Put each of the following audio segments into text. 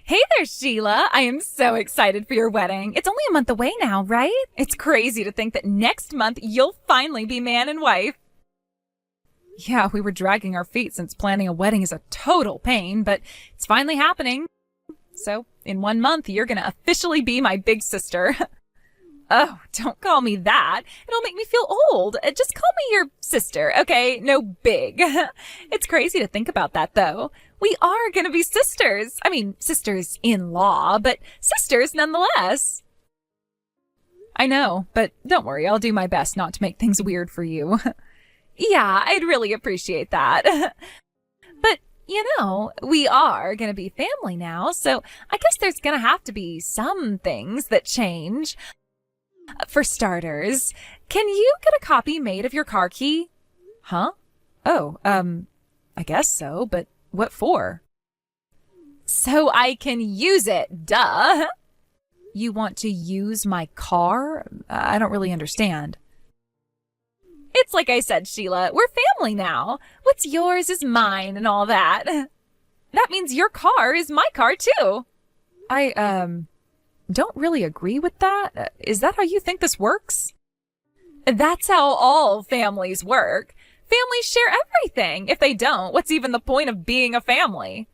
Hey there, Sheila. I am so excited for your wedding. It's only a month away now, right? It's crazy to think that next month you'll finally be man and wife. Yeah, we were dragging our feet since planning a wedding is a total pain, but it's finally happening. So, in 1 month, you're gonna officially be my big sister. Oh, don't call me that. It'll make me feel old. Just call me your sister, okay? No big. It's crazy to think about that, though. We are gonna be sisters. I mean, sisters in law, but sisters nonetheless. I know, but don't worry. I'll do my best not to make things weird for you. Yeah, I'd really appreciate that. But, we are gonna be family now, so I guess there's gonna have to be some things that change. For starters, can you get a copy made of your car key? Huh? Oh, I guess so, but what for? So I can use it, duh. You want to use my car? I don't really understand. It's like I said, Sheila, we're family now. What's yours is mine and all that. That means your car is my car too. I don't really agree with that. Is that how you think this works? That's how all families work. Families share everything. If they don't, what's even the point of being a family?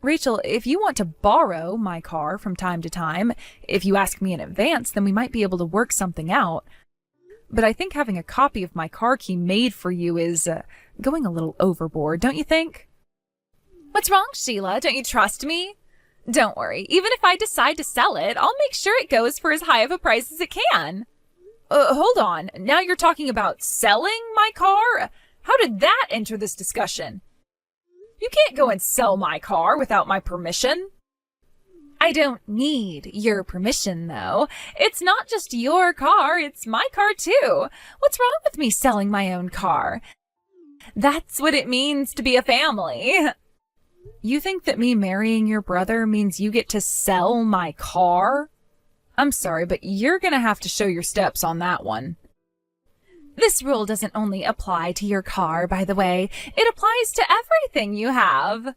Rachel, if you want to borrow my car from time to time, if you ask me in advance, then we might be able to work something out. But I think having a copy of my car key made for you is going a little overboard, don't you think? What's wrong, Sheila? Don't you trust me? Don't worry. Even if I decide to sell it, I'll make sure it goes for as high of a price as it can. Hold on. Now you're talking about selling my car? How did that enter this discussion? You can't go and sell my car without my permission. I don't need your permission, though. It's not just your car, it's my car, too. What's wrong with me selling my own car? That's what it means to be a family. You think that me marrying your brother means you get to sell my car? I'm sorry, but you're gonna have to show your steps on that one. This rule doesn't only apply to your car, by the way. It applies to everything you have.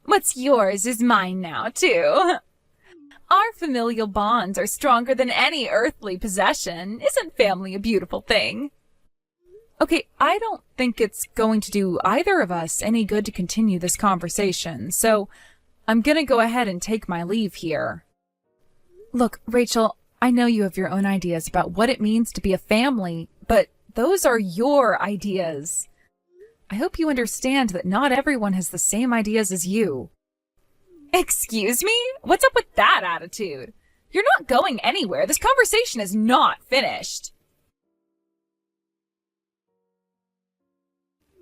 What's yours is mine now, too. Our familial bonds are stronger than any earthly possession. Isn't family a beautiful thing? Okay, I don't think it's going to do either of us any good to continue this conversation, so I'm gonna go ahead and take my leave here. Look, Rachel, I know you have your own ideas about what it means to be a family, but those are your ideas. I hope you understand that not everyone has the same ideas as you. Excuse me? What's up with that attitude? You're not going anywhere. This conversation is not finished.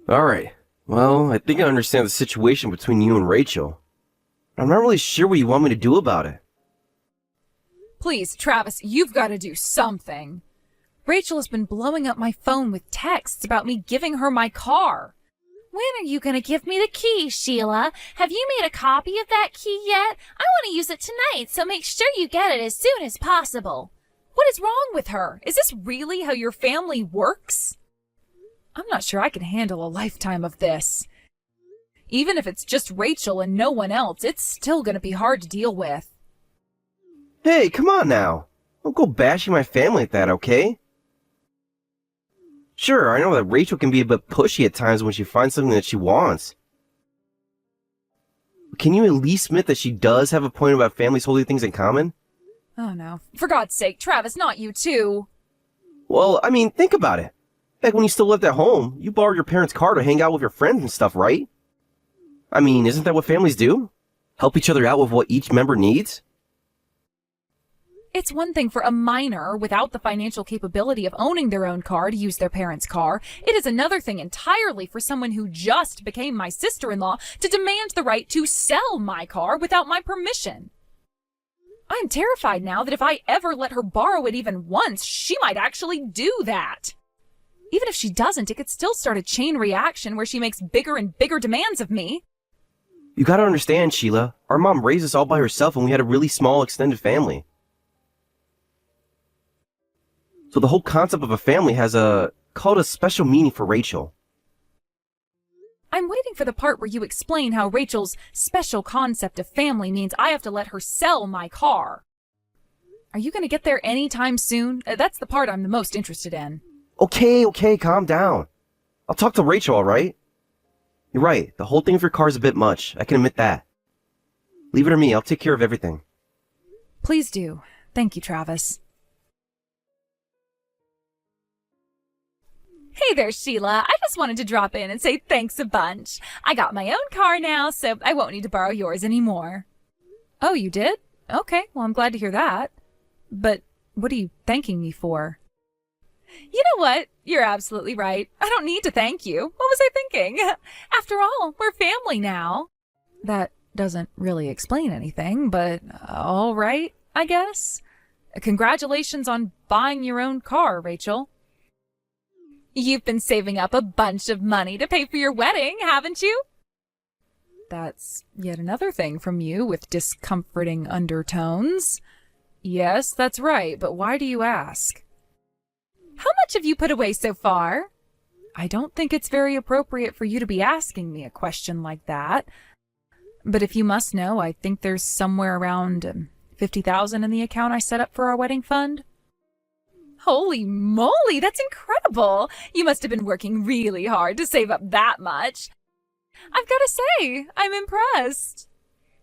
Alright, well, I think I understand the situation between you and Rachel. I'm not really sure what you want me to do about it. Please, Travis, you've got to do something. Rachel has been blowing up my phone with texts about me giving her my car. When are you going to give me the key, Sheila? Have you made a copy of that key yet? I want to use it tonight, so make sure you get it as soon as possible. What is wrong with her? Is this really how your family works? I'm not sure I can handle a lifetime of this. Even if it's just Rachel and no one else, it's still going to be hard to deal with. Hey, come on now. Don't go bashing my family like that, okay? Sure, I know that Rachel can be a bit pushy at times when she finds something that she wants. Can you at least admit that she does have a point about families holding things in common? Oh no. For God's sake, Travis, not you too. Well, I mean, think about it. Back when you still lived at home, you borrowed your parents' car to hang out with your friends and stuff, right? I mean, isn't that what families do? Help each other out with what each member needs? It's one thing for a minor without the financial capability of owning their own car to use their parents' car. It is another thing entirely for someone who just became my sister-in-law to demand the right to sell my car without my permission. I'm terrified now that if I ever let her borrow it even once, she might actually do that. Even if she doesn't, it could still start a chain reaction where she makes bigger and bigger demands of me. You gotta understand, Sheila. Our mom raised us all by herself and we had a really small extended family. So the whole concept of a family has called a special meaning for Rachel. I'm waiting for the part where you explain how Rachel's special concept of family means I have to let her sell my car. Are you going to get there anytime soon? That's the part I'm the most interested in. Okay, calm down. I'll talk to Rachel, alright? You're right, the whole thing with your car is a bit much. I can admit that. Leave it to me, I'll take care of everything. Please do. Thank you, Travis. Hey there, Sheila. I just wanted to drop in and say thanks a bunch. I got my own car now, so I won't need to borrow yours anymore. Oh, you did? Okay, well, I'm glad to hear that. But what are you thanking me for? You know what? You're absolutely right. I don't need to thank you. What was I thinking? After all, we're family now. That doesn't really explain anything, but all right, I guess. Congratulations on buying your own car, Rachel. You've been saving up a bunch of money to pay for your wedding, haven't you? That's yet another thing from you with discomforting undertones. Yes, that's right, but why do you ask? How much have you put away so far? I don't think it's very appropriate for you to be asking me a question like that. But if you must know, I think there's somewhere around $50,000 in the account I set up for our wedding fund. Holy moly, that's incredible! You must have been working really hard to save up that much. I've got to say, I'm impressed.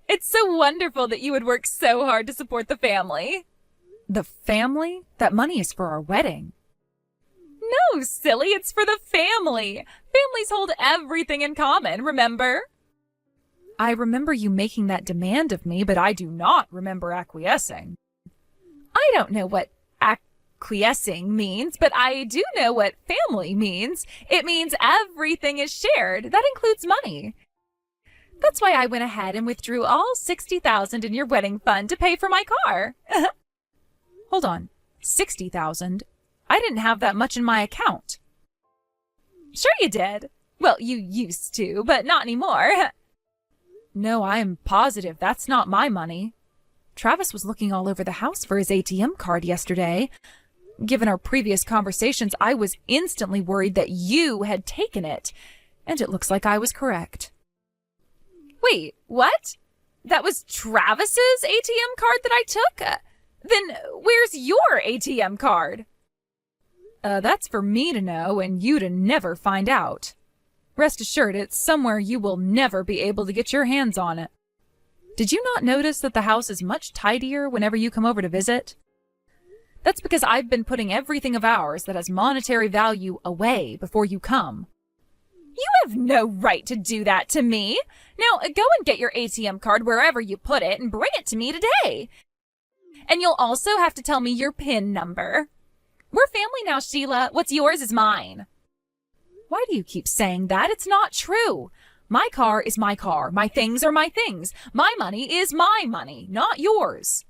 It's so wonderful that you would work so hard to support the family. The family? That money is for our wedding. No, silly, it's for the family. Families hold everything in common, remember? I remember you making that demand of me, but I do not remember acquiescing. I don't know what acquiescing means, but I do know what family means. It means everything is shared. That includes money. That's why I went ahead and withdrew all $60,000 in your wedding fund to pay for my car. Hold on, $60,000? I didn't have that much in my account. Sure you did. Well, you used to, but not anymore. No, I am positive that's not my money. Travis was looking all over the house for his ATM card yesterday. Given our previous conversations, I was instantly worried that you had taken it, and it looks like I was correct. Wait, what? That was Travis's ATM card that I took? Then where's your ATM card? That's for me to know and you to never find out. Rest assured, it's somewhere you will never be able to get your hands on it. Did you not notice that the house is much tidier whenever you come over to visit? That's because I've been putting everything of ours that has monetary value away before you come. You have no right to do that to me. Now, go and get your ATM card wherever you put it and bring it to me today. And you'll also have to tell me your PIN number. We're family now, Sheila. What's yours is mine. Why do you keep saying that? It's not true. My car is my car. My things are my things. My money is my money, not yours.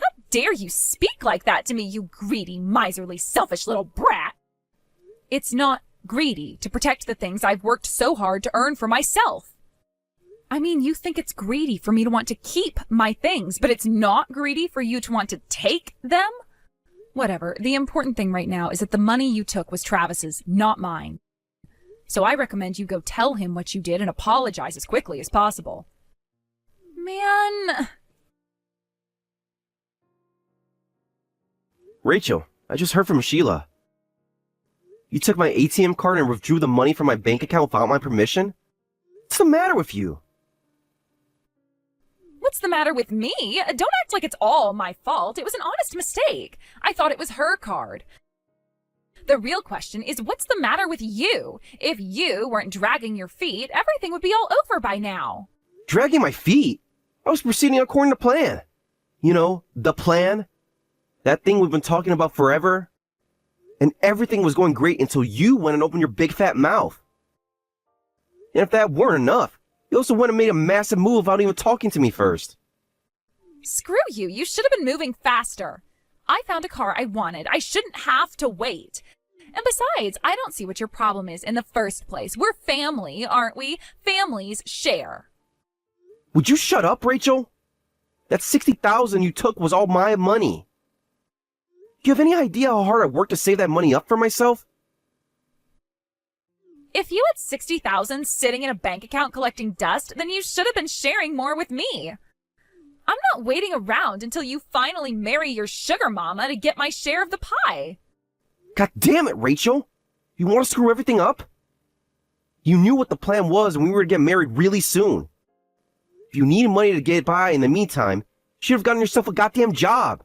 How dare you speak like that to me, you greedy, miserly, selfish little brat? It's not greedy to protect the things I've worked so hard to earn for myself. I mean, you think it's greedy for me to want to keep my things, but it's not greedy for you to want to take them? Whatever. The important thing right now is that the money you took was Travis's, not mine. So I recommend you go tell him what you did and apologize as quickly as possible. Man. Rachel, I just heard from Sheila. You took my ATM card and withdrew the money from my bank account without my permission? What's the matter with you? What's the matter with me? Don't act like it's all my fault. It was an honest mistake. I thought it was her card. The real question is, what's the matter with you? If you weren't dragging your feet, everything would be all over by now. Dragging my feet? I was proceeding according to plan. You know, the plan? That thing we've been talking about forever? And everything was going great until you went and opened your big fat mouth. And if that weren't enough, you also went and made a massive move without even talking to me first. Screw you. You should have been moving faster. I found a car I wanted. I shouldn't have to wait. And besides, I don't see what your problem is in the first place. We're family, aren't we? Families share. Would you shut up, Rachel? That $60,000 you took was all my money. Do you have any idea how hard I worked to save that money up for myself? If you had 60,000 sitting in a bank account collecting dust, then you should have been sharing more with me. I'm not waiting around until you finally marry your sugar mama to get my share of the pie. God damn it, Rachel! You want to screw everything up? You knew what the plan was and we were to get married really soon. If you needed money to get by in the meantime, you should have gotten yourself a goddamn job.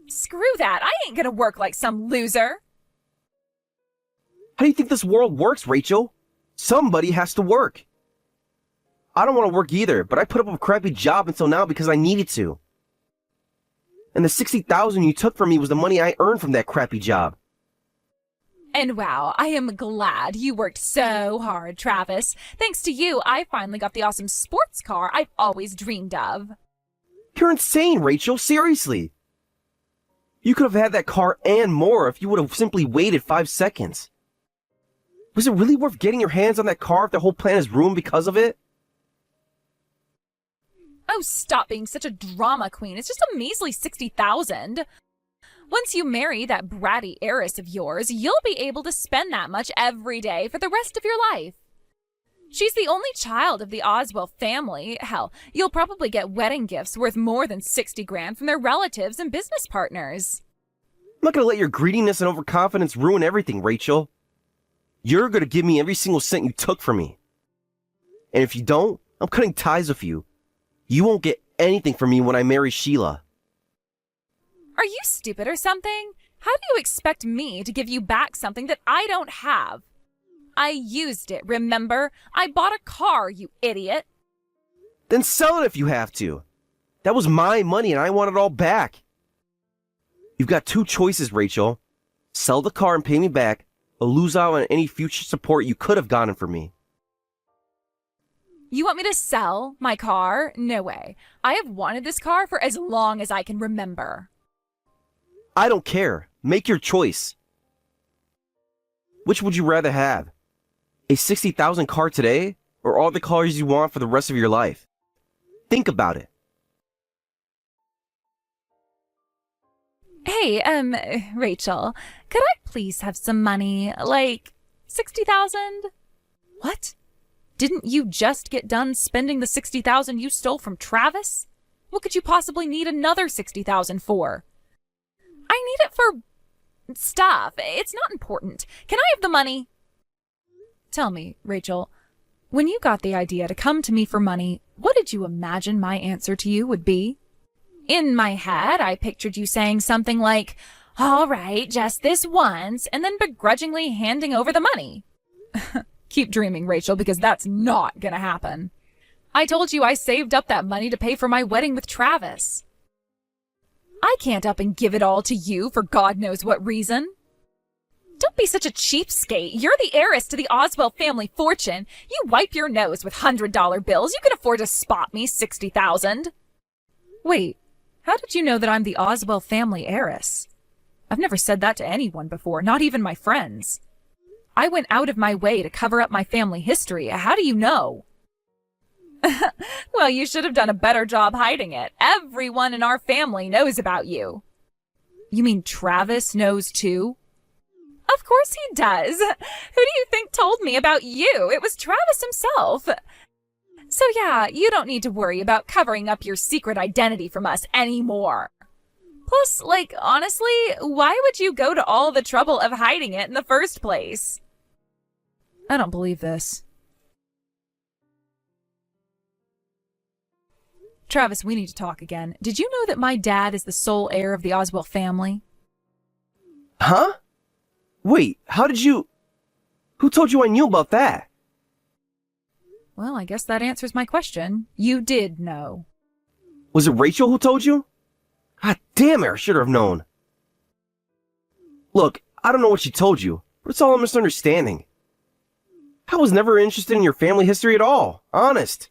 Screw that, I ain't gonna work like some loser. How do you think this world works, Rachel? Somebody has to work. I don't want to work either, but I put up a crappy job until now because I needed to. And the 60,000 you took from me was the money I earned from that crappy job. And wow, I am glad you worked so hard, Travis. Thanks to you, I finally got the awesome sports car I've always dreamed of. You're insane, Rachel, seriously. You could have had that car and more if you would have simply waited 5 seconds. Was it really worth getting your hands on that car if the whole plan is ruined because of it? Oh, stop being such a drama queen. It's just a measly 60,000. Once you marry that bratty heiress of yours, you'll be able to spend that much every day for the rest of your life. She's the only child of the Oswell family. Hell, you'll probably get wedding gifts worth more than 60 grand from their relatives and business partners. I'm not gonna let your greediness and overconfidence ruin everything, Rachel. You're gonna give me every single cent you took from me. And if you don't, I'm cutting ties with you. You won't get anything from me when I marry Sheila. Are you stupid or something? How do you expect me to give you back something that I don't have? I used it, remember? I bought a car, you idiot. Then sell it if you have to. That was my money and I want it all back. You've got 2 choices, Rachel. Sell the car and pay me back, or lose out on any future support you could have gotten from me. You want me to sell my car? No way. I have wanted this car for as long as I can remember. I don't care. Make your choice. Which would you rather have? A 60,000 car today, or all the cars you want for the rest of your life? Think about it. Hey, Rachel, could I please have some money? Like 60,000? What? Didn't you just get done spending the 60,000 you stole from Travis? What could you possibly need another 60,000 for? I need it for stuff. It's not important. Can I have the money? Tell me, Rachel, when you got the idea to come to me for money, what did you imagine my answer to you would be? In my head, I pictured you saying something like, all right, just this once, and then begrudgingly handing over the money. Keep dreaming, Rachel, because that's not gonna happen. I told you I saved up that money to pay for my wedding with Travis. I can't up and give it all to you for God knows what reason. Don't be such a cheapskate. You're the heiress to the Oswell family fortune. You wipe your nose with $100 bills. You can afford to spot me 60,000. Wait, how did you know that I'm the Oswell family heiress? I've never said that to anyone before, not even my friends. I went out of my way to cover up my family history. How do you know? Well, you should have done a better job hiding it. Everyone in our family knows about you. You mean Travis knows too? Of course he does. Who do you think told me about you? It was Travis himself. So yeah, you don't need to worry about covering up your secret identity from us anymore. Plus, like, honestly, why would you go to all the trouble of hiding it in the first place? I don't believe this. Travis, we need to talk again. Did you know that my dad is the sole heir of the Oswell family? Huh? Wait, how did you... Who told you I knew about that? Well, I guess that answers my question. You did know. Was it Rachel who told you? God damn it, I should have known. Look, I don't know what she told you, but it's all a misunderstanding. I was never interested in your family history at all, honest.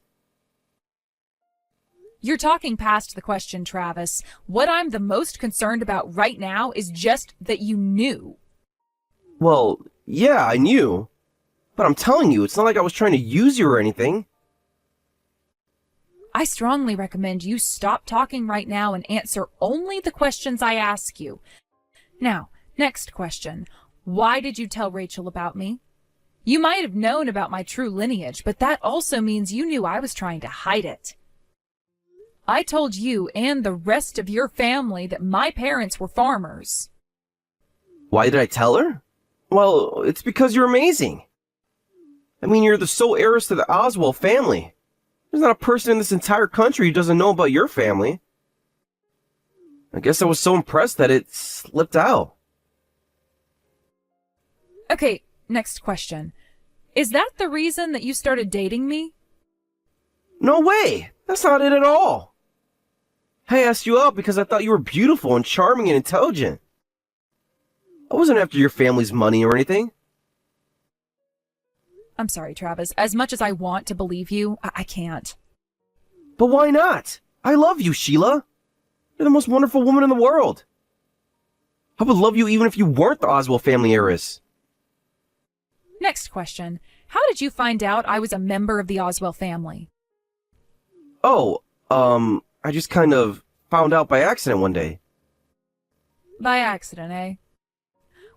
You're talking past the question, Travis. What I'm the most concerned about right now is just that you knew. Well, yeah, I knew. But I'm telling you, it's not like I was trying to use you or anything. I strongly recommend you stop talking right now and answer only the questions I ask you. Now, next question. Why did you tell Rachel about me? You might have known about my true lineage, but that also means you knew I was trying to hide it. I told you and the rest of your family that my parents were farmers. Why did I tell her? Well, it's because you're amazing. I mean, you're the sole heiress to the Oswald family. There's not a person in this entire country who doesn't know about your family. I guess I was so impressed that it slipped out. Okay, next question. Is that the reason that you started dating me? No way! That's not it at all. I asked you out because I thought you were beautiful and charming and intelligent. I wasn't after your family's money or anything. I'm sorry, Travis. As much as I want to believe you, I can't. But why not? I love you, Sheila. You're the most wonderful woman in the world. I would love you even if you weren't the Oswald family heiress. Next question. How did you find out I was a member of the Oswald family? Oh, I just kind of found out by accident one day. By accident, eh?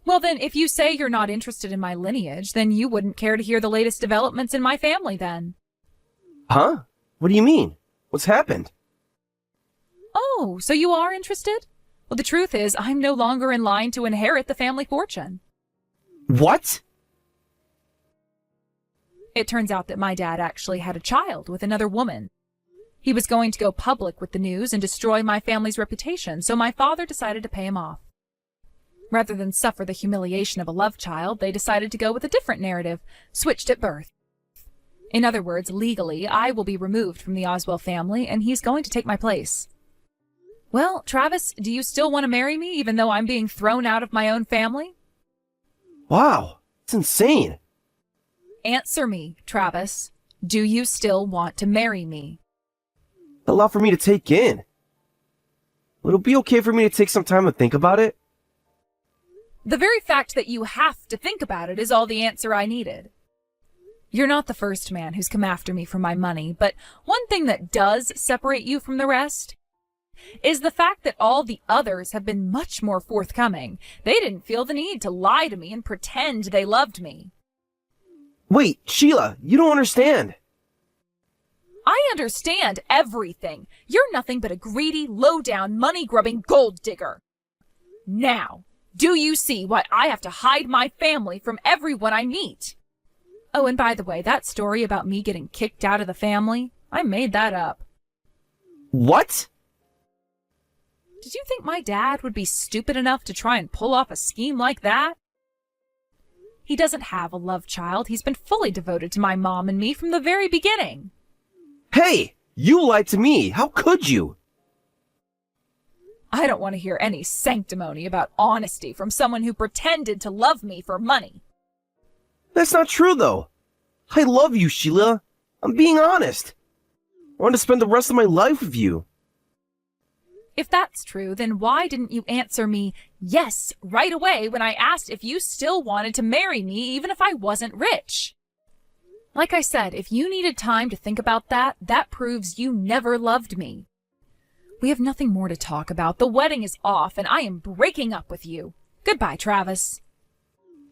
Well then, if you say you're not interested in my lineage, then you wouldn't care to hear the latest developments in my family then. Huh? What do you mean? What's happened? Oh, so you are interested? Well, the truth is, I'm no longer in line to inherit the family fortune. What? It turns out that my dad actually had a child with another woman. He was going to go public with the news and destroy my family's reputation, so my father decided to pay him off. Rather than suffer the humiliation of a love child, they decided to go with a different narrative, switched at birth. In other words, legally, I will be removed from the Oswald family, and he's going to take my place. Well, Travis, do you still want to marry me, even though I'm being thrown out of my own family? Wow, it's insane. Answer me, Travis. Do you still want to marry me? A lot for me to take in. Would it be okay for me to take some time to think about it? The very fact that you have to think about it is all the answer I needed. You're not the first man who's come after me for my money, but one thing that does separate you from the rest is the fact that all the others have been much more forthcoming. They didn't feel the need to lie to me and pretend they loved me. Wait, Sheila, you don't understand. I understand everything. You're nothing but a greedy, low-down, money-grubbing gold digger. Now, do you see why I have to hide my family from everyone I meet? Oh, and by the way, that story about me getting kicked out of the family, I made that up. What? Did you think my dad would be stupid enough to try and pull off a scheme like that? He doesn't have a love child. He's been fully devoted to my mom and me from the very beginning. Hey, you lied to me. How could you? I don't want to hear any sanctimony about honesty from someone who pretended to love me for money. That's not true, though. I love you, Sheila. I'm being honest. I want to spend the rest of my life with you. If that's true, then why didn't you answer me yes right away when I asked if you still wanted to marry me even if I wasn't rich? Like I said, if you needed time to think about that, that proves you never loved me. We have nothing more to talk about. The wedding is off and I am breaking up with you. Goodbye, Travis.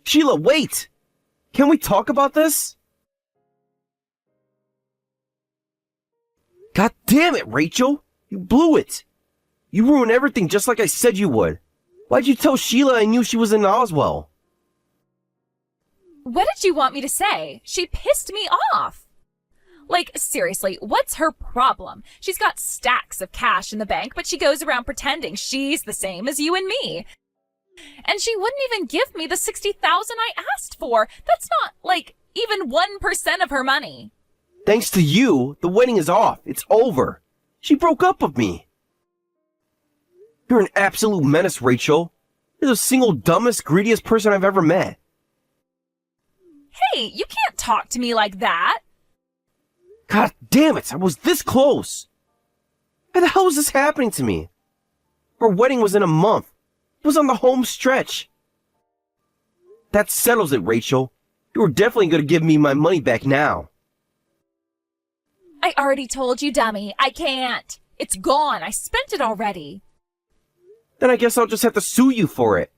Sheila, wait! Can we talk about this? God damn it, Rachel! You blew it! You ruined everything just like I said you would. Why'd you tell Sheila I knew she was in Oswald? What did you want me to say? She pissed me off. Like, seriously, what's her problem? She's got stacks of cash in the bank, but she goes around pretending she's the same as you and me. And she wouldn't even give me the $60,000 I asked for. That's not, like, even 1% of her money. Thanks to you, the wedding is off. It's over. She broke up with me. You're an absolute menace, Rachel. You're the single dumbest, greediest person I've ever met. Hey, you can't talk to me like that. God damn it, I was this close. Why the hell is this happening to me? Our wedding was in a month. It was on the home stretch. That settles it, Rachel. You're definitely going to give me my money back now. I already told you, dummy. I can't. It's gone. I spent it already. Then I guess I'll just have to sue you for it.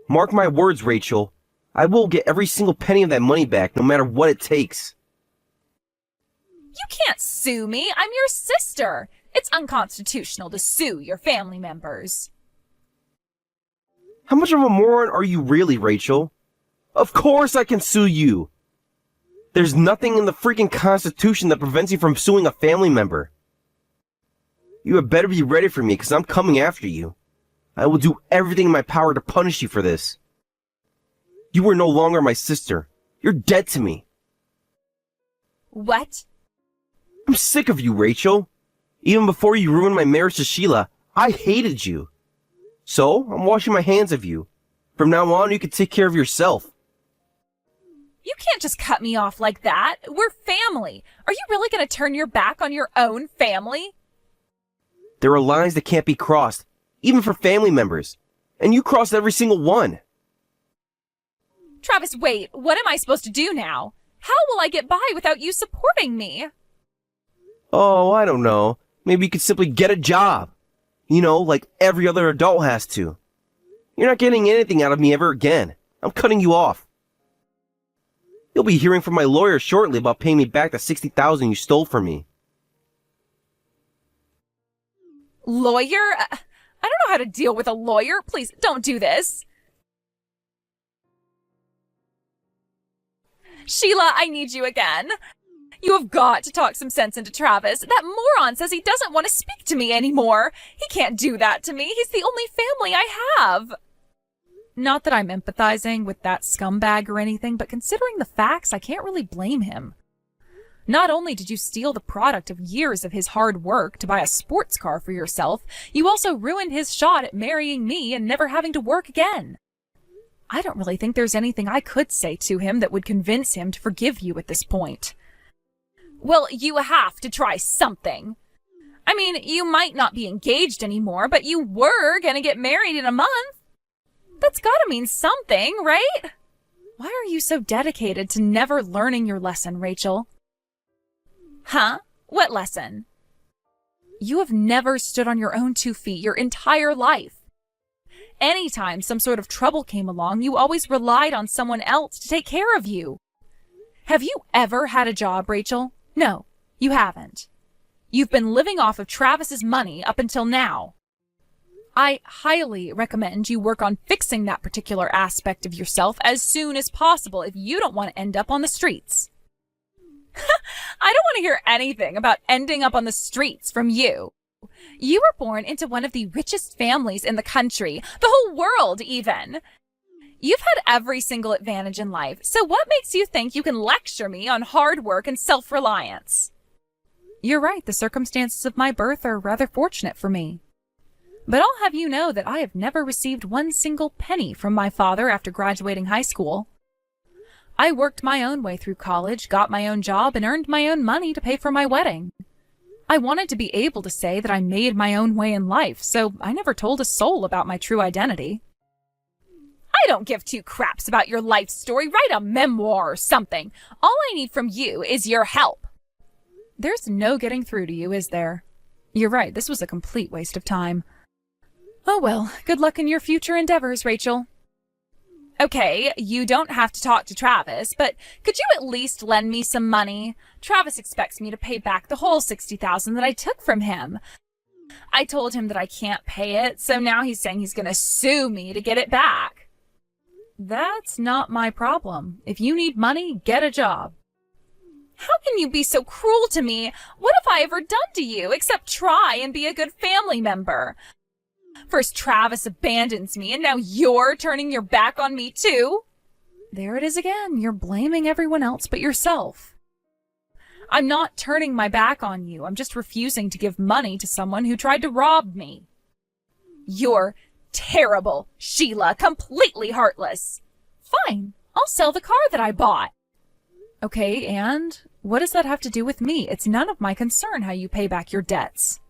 Mark my words, Rachel. I will get every single penny of that money back, no matter what it takes. You can't sue me. I'm your sister. It's unconstitutional to sue your family members. How much of a moron are you really, Rachel? Of course I can sue you. There's nothing in the freaking Constitution that prevents you from suing a family member. You had better be ready for me, because I'm coming after you. I will do everything in my power to punish you for this. You are no longer my sister. You're dead to me. What? I'm sick of you, Rachel. Even before you ruined my marriage to Sheila, I hated you. So, I'm washing my hands of you. From now on, you can take care of yourself. You can't just cut me off like that. We're family. Are you really going to turn your back on your own family? There are lines that can't be crossed, even for family members. And you crossed every single one. Travis, wait. What am I supposed to do now? How will I get by without you supporting me? Oh, I don't know. Maybe you could simply get a job. You know, like every other adult has to. You're not getting anything out of me ever again. I'm cutting you off. You'll be hearing from my lawyer shortly about paying me back the $60,000 you stole from me. Lawyer? I don't know how to deal with a lawyer. Please, don't do this. Sheila, I need you again. You have got to talk some sense into Travis. That moron says he doesn't want to speak to me anymore. He can't do that to me. He's the only family I have. Not that I'm empathizing with that scumbag or anything, but considering the facts, I can't really blame him. Not only did you steal the product of years of his hard work to buy a sports car for yourself, you also ruined his shot at marrying me and never having to work again. I don't really think there's anything I could say to him that would convince him to forgive you at this point. Well, you have to try something. I mean, you might not be engaged anymore, but you were gonna get married in a month. That's gotta mean something, right? Why are you so dedicated to never learning your lesson, Rachel? Huh? What lesson? You have never stood on your own 2 feet your entire life. Anytime some sort of trouble came along, you always relied on someone else to take care of you. Have you ever had a job, Rachel? No, you haven't. You've been living off of Travis's money up until now. I highly recommend you work on fixing that particular aspect of yourself as soon as possible if you don't want to end up on the streets. I don't want to hear anything about ending up on the streets from you. You were born into one of the richest families in the country, the whole world even. You've had every single advantage in life, so what makes you think you can lecture me on hard work and self-reliance? You're right, the circumstances of my birth are rather fortunate for me. But I'll have you know that I have never received one single penny from my father after graduating high school. I worked my own way through college, got my own job, and earned my own money to pay for my wedding. I wanted to be able to say that I made my own way in life, so I never told a soul about my true identity. I don't give 2 craps about your life story. Write a memoir or something. All I need from you is your help. There's no getting through to you, is there? You're right, this was a complete waste of time. Oh well, good luck in your future endeavors, Rachel. Okay, you don't have to talk to Travis, but could you at least lend me some money? Travis expects me to pay back the whole $60,000 that I took from him. I told him that I can't pay it, so now he's saying he's going to sue me to get it back. That's not my problem. If you need money, get a job. How can you be so cruel to me? What have I ever done to you except try and be a good family member? First Travis abandons me, and now you're turning your back on me too? There it is again. You're blaming everyone else but yourself. I'm not turning my back on you. I'm just refusing to give money to someone who tried to rob me. You're terrible, Sheila. Completely heartless. Fine. I'll sell the car that I bought. Okay, and what does that have to do with me? It's none of my concern how you pay back your debts.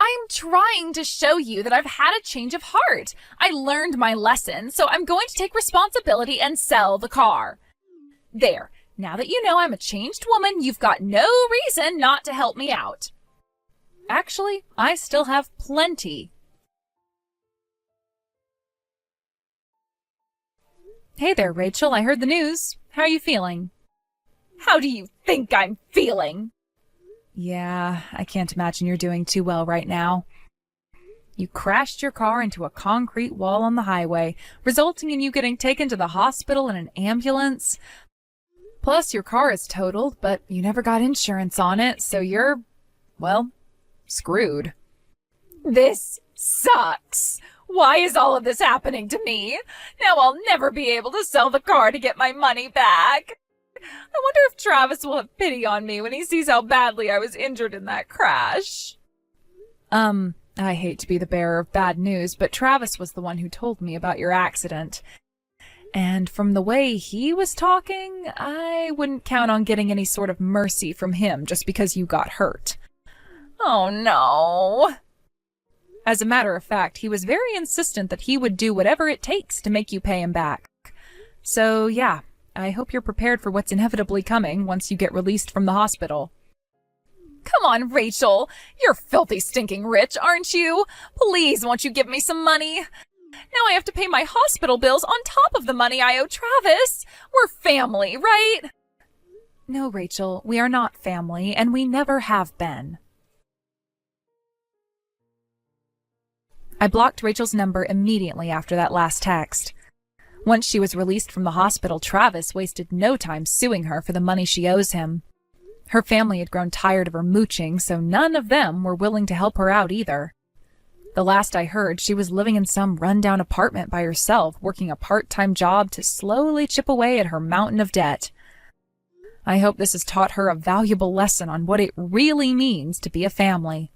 I'm trying to show you that I've had a change of heart. I learned my lesson, so I'm going to take responsibility and sell the car. There. Now that you know I'm a changed woman, you've got no reason not to help me out. Actually, I still have plenty. Hey there, Rachel. I heard the news. How are you feeling? How do you think I'm feeling? Yeah, I can't imagine you're doing too well right now. You crashed your car into a concrete wall on the highway, resulting in you getting taken to the hospital in an ambulance. Plus, your car is totaled, but you never got insurance on it, so you're, well, screwed. This sucks. Why is all of this happening to me? Now I'll never be able to sell the car to get my money back. I wonder if Travis will have pity on me when he sees how badly I was injured in that crash. I hate to be the bearer of bad news, but Travis was the one who told me about your accident. And from the way he was talking, I wouldn't count on getting any sort of mercy from him just because you got hurt. Oh no. As a matter of fact, he was very insistent that he would do whatever it takes to make you pay him back. So yeah, I hope you're prepared for what's inevitably coming once you get released from the hospital. Come on, Rachel. You're filthy stinking rich, aren't you? Please, won't you give me some money? Now I have to pay my hospital bills on top of the money I owe Travis. We're family, right? No, Rachel, we are not family, and we never have been. I blocked Rachel's number immediately after that last text. Once she was released from the hospital, Travis wasted no time suing her for the money she owes him. Her family had grown tired of her mooching, so none of them were willing to help her out either. The last I heard, she was living in some rundown apartment by herself, working a part-time job to slowly chip away at her mountain of debt. I hope this has taught her a valuable lesson on what it really means to be a family.